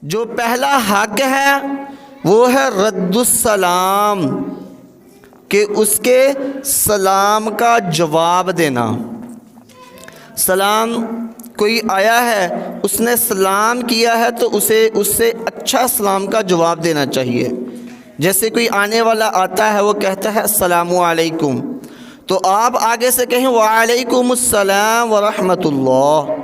جو پہلا حق ہے وہ ہے رد السلام، کہ اس کے سلام کا جواب دینا۔ سلام کوئی آیا ہے، اس نے سلام کیا ہے تو اس سے اچھا سلام کا جواب دینا چاہیے۔ جیسے کوئی آنے والا آتا ہے، وہ کہتا ہے السلام علیکم، تو آپ آگے سے کہیں وعلیکم السلام ورحمۃ اللہ۔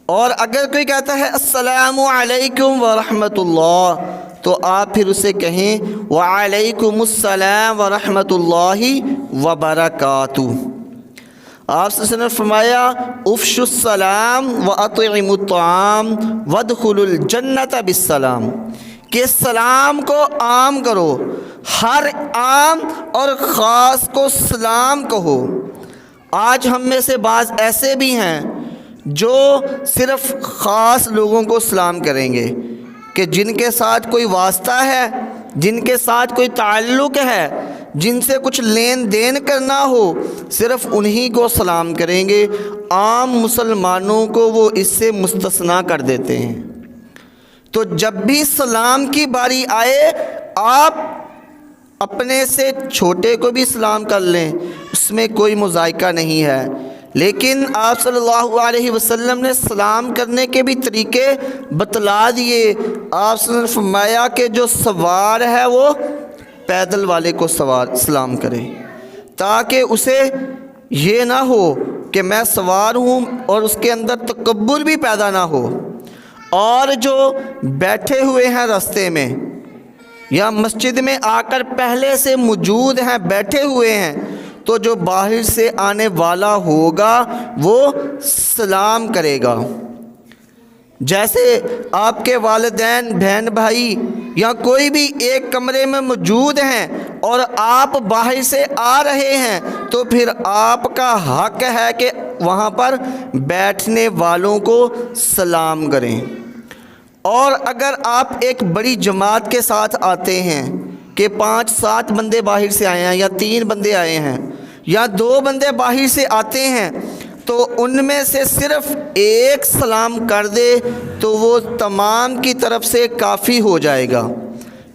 اور اگر کوئی کہتا ہے السلام علیکم ورحمۃ اللہ، تو آپ پھر اسے کہیں وعلیکم السلام ورحمۃ اللہ وبرکاتہ۔ آپ صلی اللہ علیہ وسلم نے فرمایا افشوا السلام واطعموا الطعام وادخلوا الجنۃ بالسلام، کہ سلام کو عام کرو، ہر عام اور خاص کو سلام کہو۔ آج ہم میں سے بعض ایسے بھی ہیں جو صرف خاص لوگوں کو سلام کریں گے، کہ جن کے ساتھ کوئی واسطہ ہے، جن کے ساتھ کوئی تعلق ہے، جن سے کچھ لین دین کرنا ہو، صرف انہی کو سلام کریں گے۔ عام مسلمانوں کو وہ اس سے مستثنا کر دیتے ہیں۔ تو جب بھی سلام کی باری آئے، آپ اپنے سے چھوٹے کو بھی سلام کر لیں، اس میں کوئی مذائقہ نہیں ہے۔ لیکن آپ صلی اللہ علیہ وسلم نے سلام کرنے کے بھی طریقے بتلا دیے۔ آپ صلی اللہ علیہ وسلم نے فرمایا کہ جو سوار ہے وہ پیدل والے کو سلام کرے، تاکہ اسے یہ نہ ہو کہ میں سوار ہوں اور اس کے اندر تکبر بھی پیدا نہ ہو۔ اور جو بیٹھے ہوئے ہیں راستے میں یا مسجد میں آ کر پہلے سے موجود ہیں، بیٹھے ہوئے ہیں، تو جو باہر سے آنے والا ہوگا وہ سلام کرے گا۔ جیسے آپ کے والدین، بہن بھائی یا کوئی بھی ایک کمرے میں موجود ہیں اور آپ باہر سے آ رہے ہیں، تو پھر آپ کا حق ہے کہ وہاں پر بیٹھنے والوں کو سلام کریں۔ اور اگر آپ ایک بڑی جماعت کے ساتھ آتے ہیں کہ 5-7 بندے باہر سے آئے ہیں یا 3 بندے آئے ہیں یا 2 بندے باہر سے آتے ہیں، تو ان میں سے صرف ایک سلام کر دے تو وہ تمام کی طرف سے کافی ہو جائے گا۔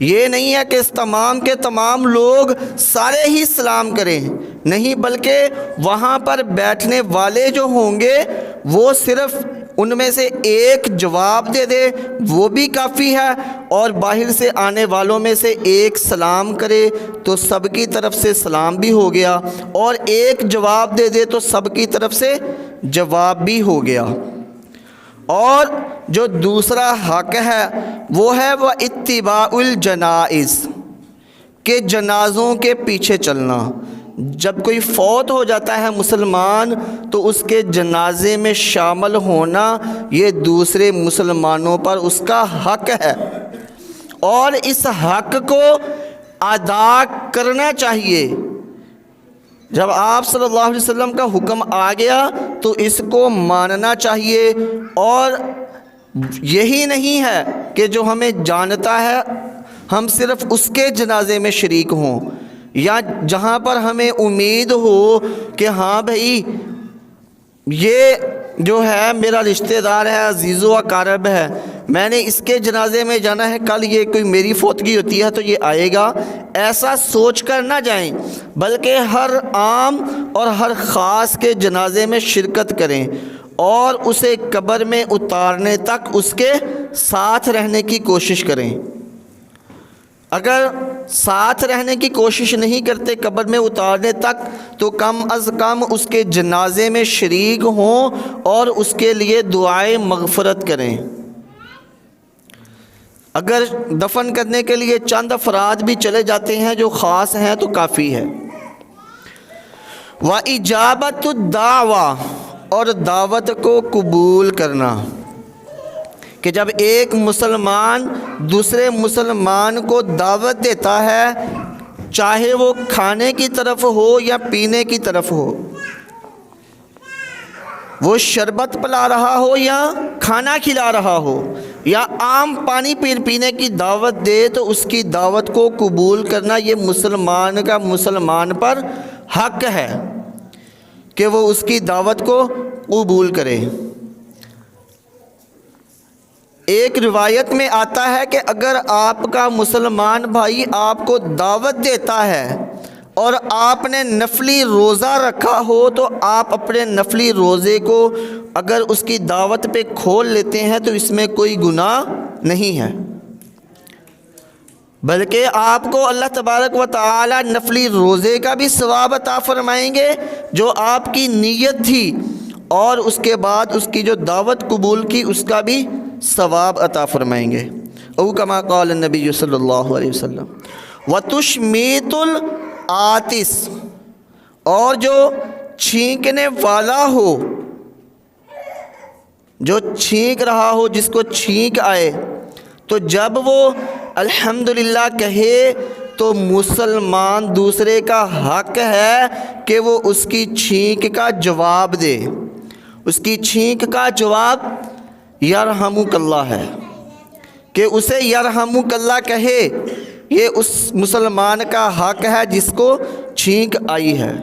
یہ نہیں ہے کہ اس تمام کے تمام لوگ سارے ہی سلام کریں، نہیں، بلکہ وہاں پر بیٹھنے والے جو ہوں گے وہ صرف ان میں سے ایک جواب دے دے، وہ بھی کافی ہے، اور باہر سے آنے والوں میں سے ایک سلام کرے تو سب کی طرف سے سلام بھی ہو گیا، اور ایک جواب دے دے تو سب کی طرف سے جواب بھی ہو گیا۔ اور جو دوسرا حق ہے وہ ہے وہ اتباع الجنائز، کہ جنازوں کے پیچھے چلنا۔ جب کوئی فوت ہو جاتا ہے مسلمان تو اس کے جنازے میں شامل ہونا یہ دوسرے مسلمانوں پر اس کا حق ہے، اور اس حق کو ادا کرنا چاہیے۔ جب آپ صلی اللہ علیہ وسلم کا حکم آ گیا تو اس کو ماننا چاہیے، اور یہی نہیں ہے کہ جو ہمیں جانتا ہے ہم صرف اس کے جنازے میں شریک ہوں، یا جہاں پر ہمیں امید ہو کہ ہاں بھائی یہ جو ہے میرا رشتہ دار ہے، عزیز و اقارب ہے، میں نے اس کے جنازے میں جانا ہے، کل یہ کوئی میری فوتگی ہوتی ہے تو یہ آئے گا، ایسا سوچ کر نہ جائیں، بلکہ ہر عام اور ہر خاص کے جنازے میں شرکت کریں، اور اسے قبر میں اتارنے تک اس کے ساتھ رہنے کی کوشش کریں۔ اگر ساتھ رہنے کی کوشش نہیں کرتے قبر میں اتارنے تک، تو کم از کم اس کے جنازے میں شریک ہوں اور اس کے لیے دعائے مغفرت کریں۔ اگر دفن کرنے کے لیے چند افراد بھی چلے جاتے ہیں جو خاص ہیں تو کافی ہے۔ وَإِجَابَةُ الدَّعْوَةِ، اور دعوت کو قبول کرنا، کہ جب ایک مسلمان دوسرے مسلمان کو دعوت دیتا ہے، چاہے وہ کھانے کی طرف ہو یا پینے کی طرف ہو، وہ شربت پلا رہا ہو یا کھانا کھلا رہا ہو یا عام پانی پینے کی دعوت دے، تو اس کی دعوت کو قبول کرنا یہ مسلمان کا مسلمان پر حق ہے کہ وہ اس کی دعوت کو قبول کرے۔ ایک روایت میں آتا ہے کہ اگر آپ کا مسلمان بھائی آپ کو دعوت دیتا ہے اور آپ نے نفلی روزہ رکھا ہو تو آپ اپنے نفلی روزے کو اگر اس کی دعوت پہ کھول لیتے ہیں تو اس میں کوئی گناہ نہیں ہے، بلکہ آپ کو اللہ تبارک و تعالی نفلی روزے کا بھی ثواب عطا فرمائیں گے جو آپ کی نیت تھی، اور اس کے بعد اس کی جو دعوت قبول کی اس کا بھی ثواب عطا فرمائیں گے۔ او کما قال النبی صلی اللہ علیہ وسلم وَتُشْمِيتُ الْعَاطِسِ، اور جو چھینکنے والا ہو، جو چھینک رہا ہو، جس کو چھینک آئے، تو جب وہ الحمدللہ کہے تو مسلمان دوسرے کا حق ہے کہ وہ اس کی چھینک کا جواب دے۔ اس کی چھینک کا جواب یرحمک اللہ ہے کہ اسے یرحمک اللہ کہے، یہ اس مسلمان کا حق ہے جس کو چھینک آئی ہے،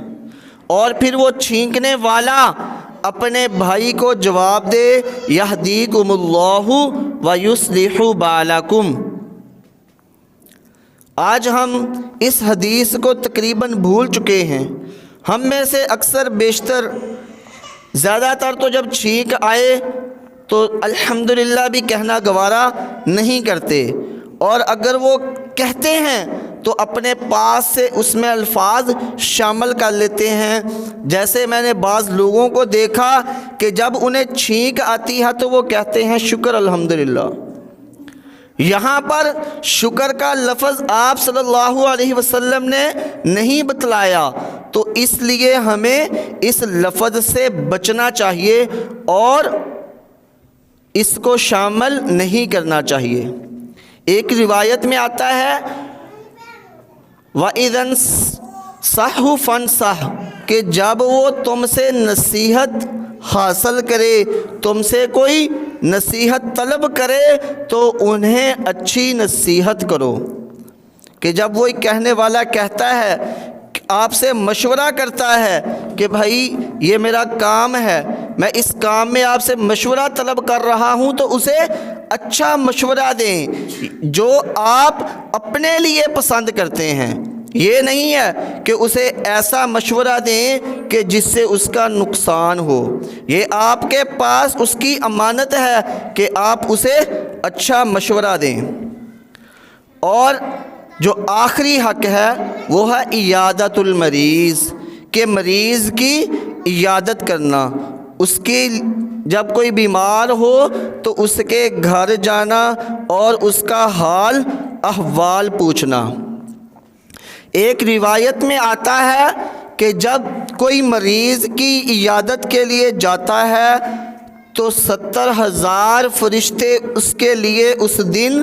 اور پھر وہ چھینکنے والا اپنے بھائی کو جواب دے یہدیکم اللہ ویصلح بالکم۔ آج ہم اس حدیث کو تقریباً بھول چکے ہیں۔ ہم میں سے اکثر بیشتر زیادہ تر تو جب چھینک آئے تو الحمدللہ بھی کہنا گوارا نہیں کرتے، اور اگر وہ کہتے ہیں تو اپنے پاس سے اس میں الفاظ شامل کر لیتے ہیں۔ جیسے میں نے بعض لوگوں کو دیکھا کہ جب انہیں چھینک آتی ہے تو وہ کہتے ہیں شکر الحمدللہ۔ یہاں پر شکر کا لفظ آپ صلی اللہ علیہ وسلم نے نہیں بتلایا، تو اس لیے ہمیں اس لفظ سے بچنا چاہیے اور اس کو شامل نہیں کرنا چاہیے۔ ایک روایت میں آتا ہے وَإِذَا انصَحُوا فَانصَحْ، کہ جب وہ تم سے نصیحت حاصل کرے، تم سے کوئی نصیحت طلب کرے تو انہیں اچھی نصیحت کرو۔ کہ جب وہ کہنے والا کہتا ہے، آپ سے مشورہ کرتا ہے کہ بھائی یہ میرا کام ہے، میں اس کام میں آپ سے مشورہ طلب کر رہا ہوں، تو اسے اچھا مشورہ دیں جو آپ اپنے لیے پسند کرتے ہیں۔ یہ نہیں ہے کہ اسے ایسا مشورہ دیں کہ جس سے اس کا نقصان ہو۔ یہ آپ کے پاس اس کی امانت ہے کہ آپ اسے اچھا مشورہ دیں۔ اور جو آخری حق ہے وہ ہے عیادت المریض، کہ مریض کی عیادت کرنا، اس کی جب کوئی بیمار ہو تو اس کے گھر جانا اور اس کا حال احوال پوچھنا۔ ایک روایت میں آتا ہے کہ جب کوئی مریض کی عیادت کے لیے جاتا ہے تو 70,000 فرشتے اس کے لیے اس دن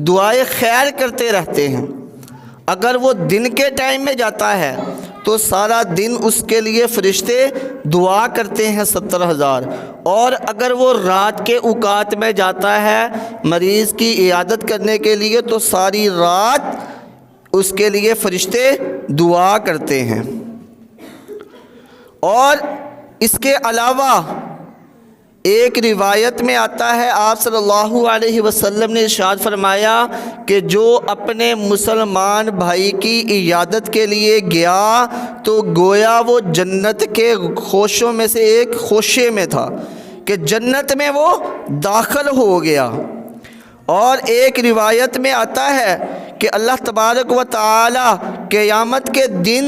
دعائے خیر کرتے رہتے ہیں۔ اگر وہ دن کے ٹائم میں جاتا ہے تو سارا دن اس کے لیے فرشتے دعا کرتے ہیں 70,000، اور اگر وہ رات کے اوقات میں جاتا ہے مریض کی عیادت کرنے کے لیے تو ساری رات اس کے لیے فرشتے دعا کرتے ہیں۔ اور اس کے علاوہ ایک روایت میں آتا ہے آپ صلی اللہ علیہ وسلم نے ارشاد فرمایا کہ جو اپنے مسلمان بھائی کی عیادت کے لیے گیا تو گویا وہ جنت کے خوشوں میں سے ایک خوشے میں تھا، کہ جنت میں وہ داخل ہو گیا۔ اور ایک روایت میں آتا ہے کہ اللہ تبارک و تعالی قیامت کے دن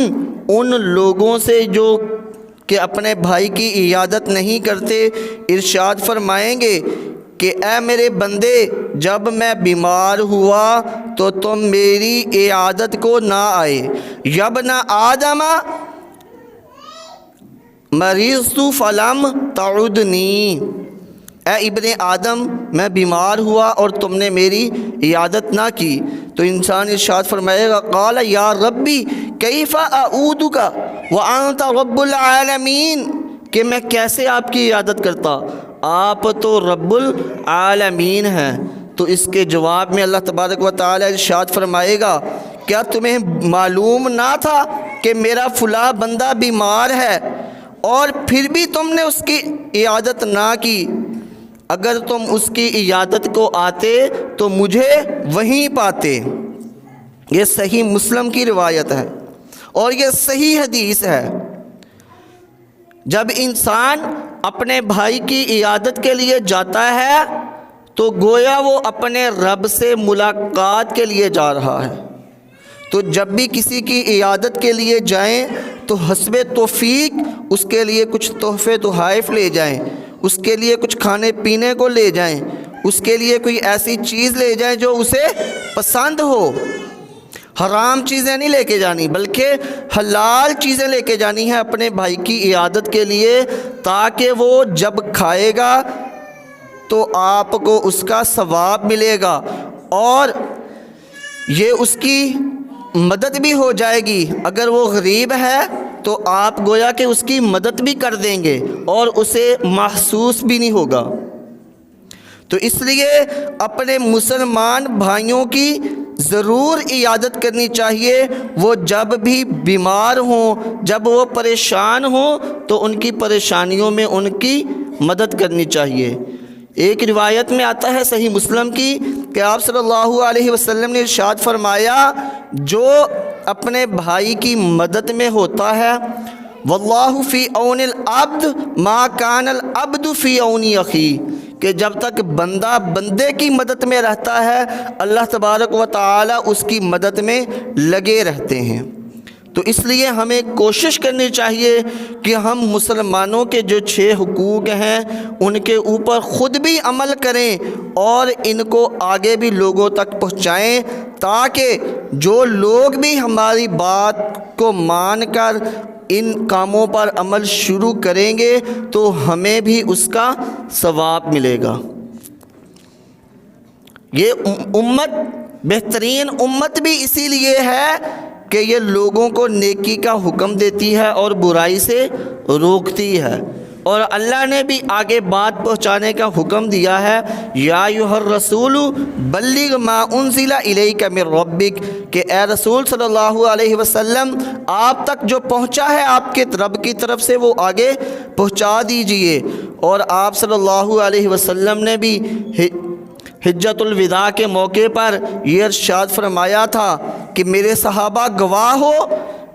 ان لوگوں سے جو کہ اپنے بھائی کی عیادت نہیں کرتے ارشاد فرمائیں گے کہ اے میرے بندے، جب میں بیمار ہوا تو تم میری عیادت کو نہ آئے۔ یبن آدم مریضت فلم تعدنی، اے ابن آدم میں بیمار ہوا اور تم نے میری عیادت نہ کی۔ تو انسان ارشاد فرمائے گا قال یا ربی کیف اعودک وانت رب العالمین، کہ میں کیسے آپ کی عیادت کرتا، آپ تو رب العالمین ہیں۔ تو اس کے جواب میں اللہ تبارک و تعالی ارشاد فرمائے گا کیا تمہیں معلوم نہ تھا کہ میرا فلاں بندہ بیمار ہے اور پھر بھی تم نے اس کی عیادت نہ کی؟ اگر تم اس کی عیادت کو آتے تو مجھے وہیں پاتے۔ یہ صحیح مسلم کی روایت ہے اور یہ صحیح حدیث ہے۔ جب انسان اپنے بھائی کی عیادت کے لیے جاتا ہے تو گویا وہ اپنے رب سے ملاقات کے لیے جا رہا ہے۔ تو جب بھی کسی کی عیادت کے لیے جائیں تو حسب توفیق اس کے لیے کچھ تحفے تحائف لے جائیں، اس کے لیے کچھ کھانے پینے کو لے جائیں، اس کے لیے کوئی ایسی چیز لے جائیں جو اسے پسند ہو۔ حرام چیزیں نہیں لے کے جانی بلکہ حلال چیزیں لے کے جانی ہیں اپنے بھائی کی عیادت کے لیے، تاکہ وہ جب کھائے گا تو آپ کو اس کا ثواب ملے گا اور یہ اس کی مدد بھی ہو جائے گی۔ اگر وہ غریب ہے تو آپ گویا کہ اس کی مدد بھی کر دیں گے اور اسے محسوس بھی نہیں ہوگا۔ تو اس لیے اپنے مسلمان بھائیوں کی ضرور عیادت کرنی چاہیے۔ وہ جب بھی بیمار ہوں، جب وہ پریشان ہوں تو ان کی پریشانیوں میں ان کی مدد کرنی چاہیے۔ ایک روایت میں آتا ہے صحیح مسلم کی کہ آپ صلی اللہ علیہ وسلم نے ارشاد فرمایا، جو اپنے بھائی کی مدد میں ہوتا ہے، واللہ فی عون العبد ما کان العبد فی عون اخیہ، کہ جب تک بندہ بندے کی مدد میں رہتا ہے اللہ تبارک و تعالی اس کی مدد میں لگے رہتے ہیں۔ تو اس لیے ہمیں کوشش کرنی چاہیے کہ ہم مسلمانوں کے جو 6 حقوق ہیں ان کے اوپر خود بھی عمل کریں اور ان کو آگے بھی لوگوں تک پہنچائیں، تاکہ جو لوگ بھی ہماری بات کو مان کر ان کاموں پر عمل شروع کریں گے تو ہمیں بھی اس کا ثواب ملے گا۔ یہ امت بہترین امت بھی اسی لیے ہے کہ یہ لوگوں کو نیکی کا حکم دیتی ہے اور برائی سے روکتی ہے، اور اللہ نے بھی آگے بات پہنچانے کا حکم دیا ہے، یا ایھا الرسول بلغ ما انزل الیک من ربک، کہ اے رسول صلی اللہ علیہ وسلم آپ تک جو پہنچا ہے آپ کے رب کی طرف سے وہ آگے پہنچا دیجئے۔ اور آپ صلی اللہ علیہ وسلم نے بھی حجۃ الوداع کے موقع پر یہ ارشاد فرمایا تھا کہ میرے صحابہ گواہ ہو،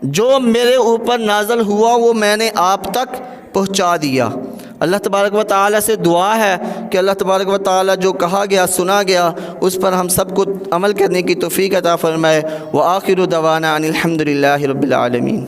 جو میرے اوپر نازل ہوا وہ میں نے آپ تک پہنچا دیا۔ اللہ تبارک و تعالی سے دعا ہے کہ اللہ تبارک و تعالی جو کہا گیا سنا گیا اس پر ہم سب کو عمل کرنے کی توفیق عطا فرمائے۔ وآخر دعوانا ان الحمد للہ رب العالمین۔